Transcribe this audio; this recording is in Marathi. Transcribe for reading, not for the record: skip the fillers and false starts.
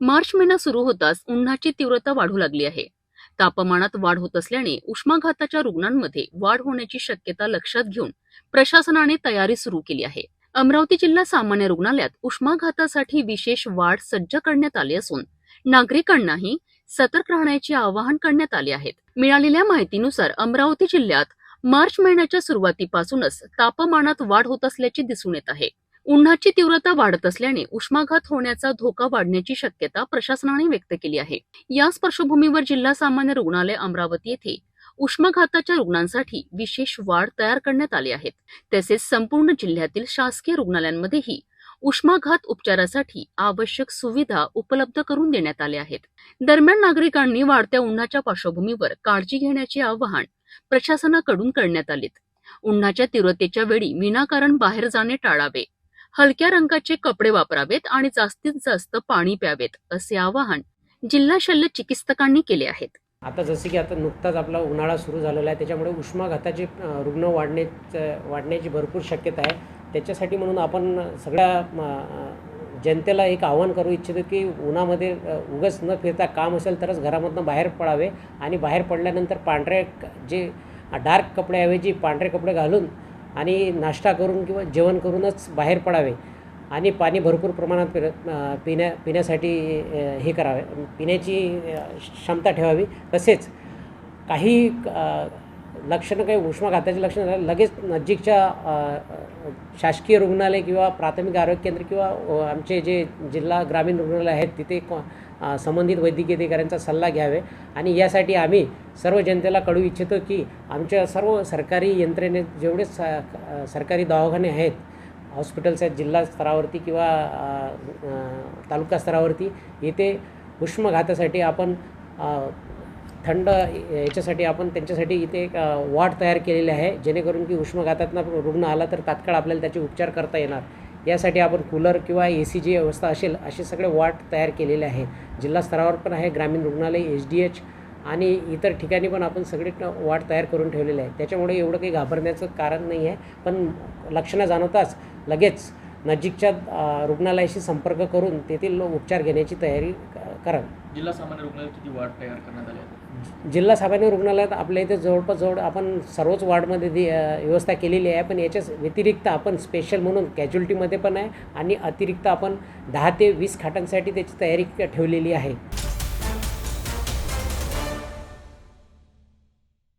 मार्च महिना सुरू होताच उन्हाची तीव्रता वाढू लागली आहे. तापमानात वाढ होत असल्याने उष्माघाताच्या रुग्णांमध्ये वाढ होण्याची शक्यता लक्षात घेऊन प्रशासनाने तयारी सुरू केली आहे. अमरावती जिल्हा सामान्य रुग्णालयात उष्माघातासाठी विशेष वार्ड सज्ज करण्यात आले असून नागरिकांनाही सतर्क राहण्याचे आवाहन करण्यात आले आहे. मिळालेल्या माहितीनुसार अमरावती जिल्ह्यात मार्च महिन्याच्या सुरुवातीपासूनच तापमानात वाढ होत असल्याचे दिसून येत आहे. उन्हाची तीव्रता वाढत असल्याने उष्माघात होण्याचा धोका वाढण्याची शक्यता प्रशासनाने व्यक्त केली आहे. याच पार्श्वभूमीवर जिल्हा सामान्य रुग्णालय अमरावती येथे उष्माघाताच्या रुग्णांसाठी विशेष वार्ड तयार करण्यात आले आहेत. तसेच संपूर्ण जिल्ह्यातील शासकीय रुग्णालयांमध्येही उष्माघात उपचारासाठी आवश्यक सुविधा उपलब्ध करून देण्यात आल्या आहेत. दरम्यान नागरिकांनी वाढत्या उन्हाच्या पार्श्वभूमीवर काळजी घेण्याचे आवाहन प्रशासनाकडून करण्यात आले. उन्हाच्या तीव्रतेच्या वेळी विनाकारण बाहेर जाणे टाळावे, हलक्या रंगाचे कपडे वापरावेत आणि जास्तीत जास्त पाणी प्यावेत, असे आवाहन जिल्हा शल्य चिकित्सकांनी केले आहेत. आता जसे की आता नुकताच आपला उन्हाळा सुरू झालेला आहे, त्याच्यामुळे उष्माघाताचे रुग्ण वाढण्याची भरपूर शक्यता आहे. त्याच्यासाठी म्हणून आपण सगळ्या जनतेला एक आवाहन करू इच्छितो की उन्हामध्ये उगाच न फिरता काम असेल तरच घरामधून बाहेर पडावे आणि बाहेर पडल्यानंतर पांढरे जे डार्क कपड्याऐवजी पांढरे कपडे घालून आणि नाश्ता करून किंवा जेवण करूनच बाहेर पडावे आणि पाणी भरपूर प्रमाणात पिण्यासाठी हे करावे, पिण्याची क्षमता ठेवावी. तसेच काही लक्षणं, काही उष्माघाताची लक्षणं झाली लगेच नजीकच्या शासकीय रुग्णालय किंवा प्राथमिक आरोग्य केंद्र किंवा आमचे जे जिल्हा ग्रामीण रुग्णालय आहेत तिथे संबंधित वैद्यकीय अधिकाऱ्यांचा सल्ला घ्यावे. आणि यासाठी आम्ही सर्व जनतेला कळवू इच्छितो की आमच्या सर्व सरकारी यंत्रणेत जेवढे सरकारी दवाखाने आहेत, हॉस्पिटल्स आहेत जिल्हा स्तरावरती किंवा तालुका स्तरावरती, येथे उष्माघातासाठी आपण थंड याच्यासाठी आपण त्यांच्यासाठी इथे एक वॉर्ड तयार केलेले आहे, जेणेकरून की उष्माघातातनं रुग्ण आला तर तात्काळ आपल्याला त्याचे उपचार करता येणार. यासाठी आपण कूलर किंवा AC जी व्यवस्था असेल असे सगळे वॉर्ड तयार केलेले आहे. जिल्हा स्तरावर पण आहे, ग्रामीण रुग्णालय, SDH आणि इतर ठिकाणी पण आपण सगळे वॉर्ड तयार करून ठेवलेले आहे. त्याच्यामुळे एवढं काही घाबरण्याचं कारण नाही आहे. पण लक्षणं जाणवताच लगेच नजीकच्या रुग्णालयाशी संपर्क करून तेथील उपचार घेण्याची तयारी करावी. जिल्हा सामान्य रुग्णालयात किती वॉर्ड तयार करण्यात आले आहेत? जिल्हा सामान्य रुग्णालयात आपल्या इथे जवळपास आपण सर्वच वॉर्डमध्ये व्यवस्था केलेली आहे. पण याच्या व्यतिरिक्त आपण स्पेशल म्हणून कॅज्युअल्टीमध्ये पण आहे आणि अतिरिक्त आपण 10 ते 20 खाटांसाठी त्याची तयारी ठेवलेली आहे.